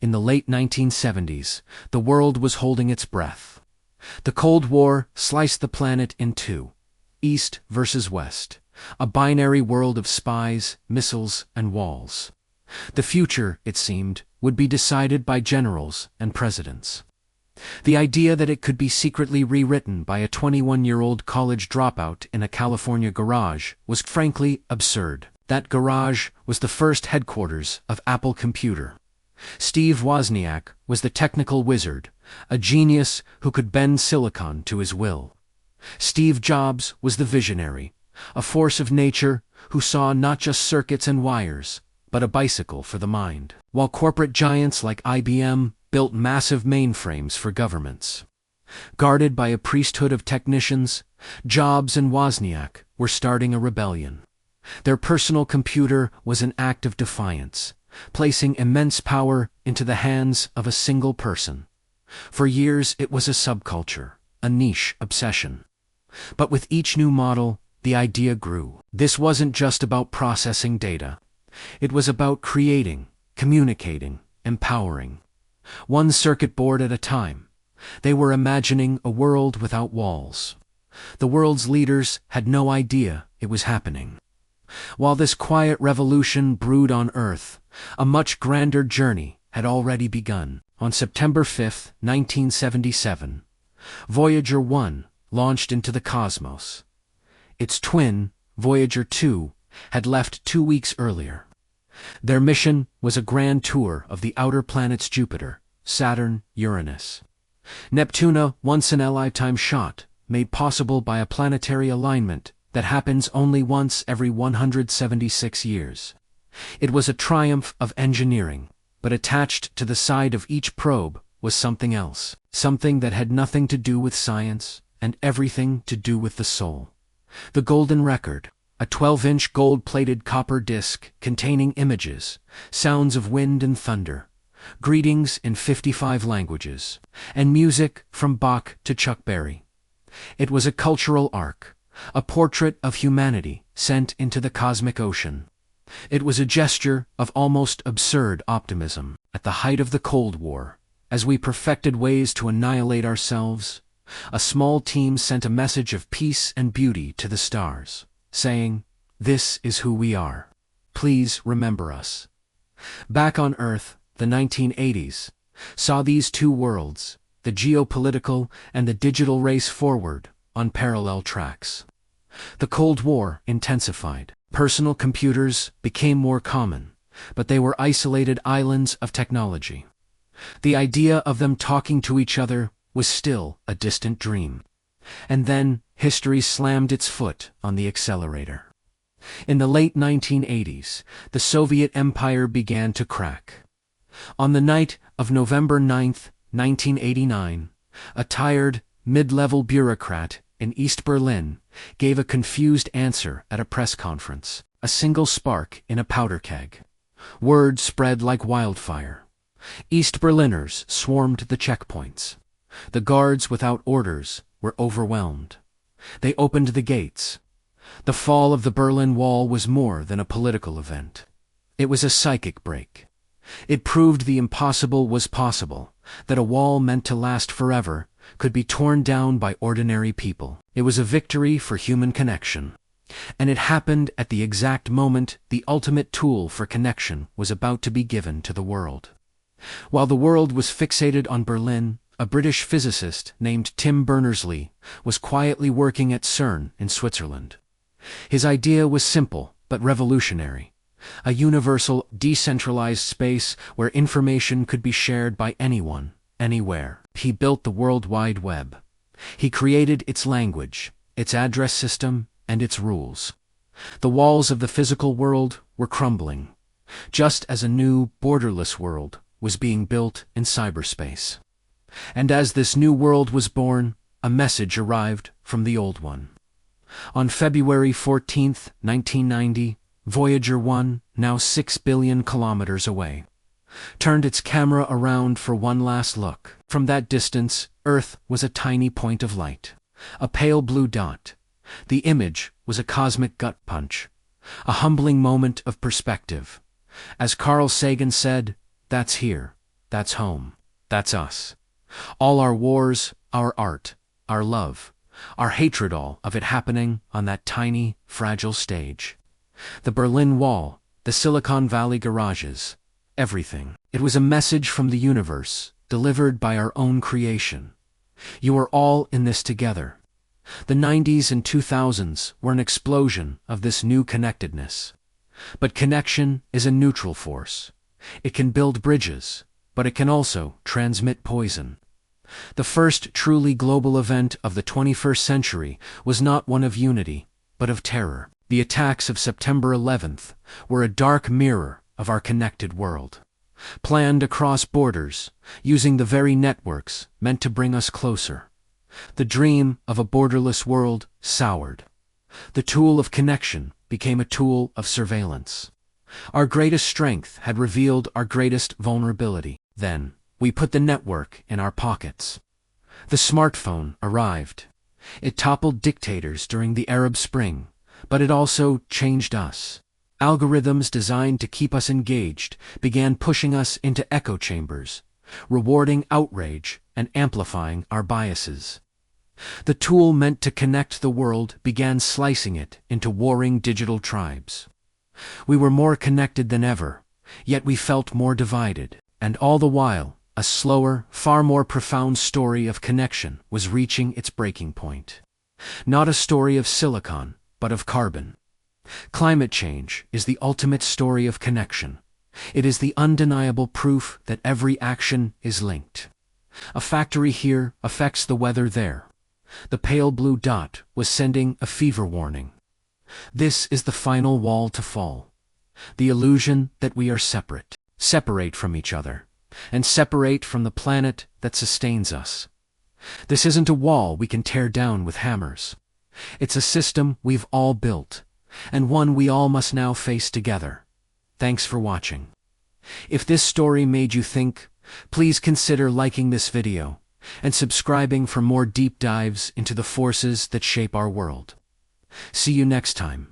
In the late 1970s, the world was holding its breath. The Cold War sliced the planet in two, East versus West, a binary world of spies, missiles, and walls. The future, it seemed, would be decided by generals and presidents. The idea that it could be secretly rewritten by a 21-year-old college dropout in a California garage was frankly absurd. That garage was the first headquarters of Apple Computer. Steve Wozniak was the technical wizard, a genius who could bend silicon to his will. Steve Jobs was the visionary, a force of nature who saw not just circuits and wires, but a bicycle for the mind. While corporate giants like IBM built massive mainframes for governments. Guarded by a priesthood of technicians, Jobs and Wozniak were starting a rebellion. Their personal computer was an act of defiance, placing immense power into the hands of a single person. For years it was a subculture, a niche obsession. But with each new model, the idea grew. This wasn't just about processing data. It was about creating, communicating, empowering. One circuit board at a time. They were imagining a world without walls. The world's leaders had no idea it was happening. While this quiet revolution brewed on Earth, a much grander journey had already begun. On September 5, 1977, Voyager 1 launched into the cosmos. Its twin, Voyager 2, had left 2 weeks earlier. Their mission was a grand tour of the outer planets Jupiter, Saturn, Uranus. Neptune, a once-in-a-lifetime shot, made possible by a planetary alignment that happens only once every 176 years. It was a triumph of engineering, but attached to the side of each probe was something else, something that had nothing to do with science and everything to do with the soul. The Golden Record, a 12-inch gold-plated copper disc containing images, sounds of wind and thunder, greetings in 55 languages, and music from Bach to Chuck Berry. It was a cultural arc, a portrait of humanity sent into the cosmic ocean. It was a gesture of almost absurd optimism. At the height of the Cold War, as we perfected ways to annihilate ourselves, a small team sent a message of peace and beauty to the stars, saying, "This is who we are. Please remember us." Back on Earth, the 1980s saw these two worlds, the geopolitical and the digital race forward, on parallel tracks. The Cold War intensified. Personal computers became more common, but they were isolated islands of technology. The idea of them talking to each other was still a distant dream. And then history slammed its foot on the accelerator. In the late 1980s, the Soviet Empire began to crack. On the night of November 9, 1989, a tired, mid-level bureaucrat in East Berlin gave a confused answer at a press conference. A single spark in a powder keg. Word spread like wildfire. East Berliners swarmed the checkpoints. The guards without orders were overwhelmed. They opened the gates. The fall of the Berlin Wall was more than a political event. It was a psychic break. It proved the impossible was possible, that a wall meant to last forever could be torn down by ordinary people. It was a victory for human connection. And it happened at the exact moment the ultimate tool for connection was about to be given to the world. While the world was fixated on Berlin, a British physicist named Tim Berners-Lee was quietly working at CERN in Switzerland. His idea was simple but revolutionary. A universal, decentralized space where information could be shared by anyone, anywhere. He built the World Wide Web. He created its language, its address system, and its rules. The walls of the physical world were crumbling, just as a new, borderless world was being built in cyberspace. And as this new world was born, a message arrived from the old one. On February 14, 1990, Voyager 1, now 6 billion kilometers away, turned its camera around for one last look. From that distance, Earth was a tiny point of light, a pale blue dot. The image was a cosmic gut punch, a humbling moment of perspective. As Carl Sagan said, "That's here. that's home. That's us. All our wars, our art, our love, our hatred, all of it happening on that tiny, fragile stage. The Berlin Wall, the Silicon Valley garages, everything. It was a message from the universe, delivered by our own creation. You are all in this together. The 90s and 2000s were an explosion of this new connectedness. But connection is a neutral force. It can build bridges, but it can also transmit poison. The first truly global event of the 21st century was not one of unity, but of terror. The attacks of September 11th were a dark mirror of our connected world. Planned across borders, using the very networks meant to bring us closer. The dream of a borderless world soured. The tool of connection became a tool of surveillance. Our greatest strength had revealed our greatest vulnerability. Then, we put the network in our pockets. The smartphone arrived. It toppled dictators during the Arab Spring, but it also changed us. Algorithms designed to keep us engaged began pushing us into echo chambers, rewarding outrage and amplifying our biases. The tool meant to connect the world began slicing it into warring digital tribes. We were more connected than ever, yet we felt more divided, and all the while, a slower, far more profound story of connection was reaching its breaking point. Not a story of silicon, but of carbon. Climate change is the ultimate story of connection. It is the undeniable proof that every action is linked. A factory here affects the weather there. The pale blue dot was sending a fever warning. This is the final wall to fall. The illusion that we are separate from each other, and separate from the planet that sustains us. This isn't a wall we can tear down with hammers. It's a system we've all built, and one we all must now face together. Thanks for watching. If this story made you think, please consider liking this video and subscribing for more deep dives into the forces that shape our world. See you next time.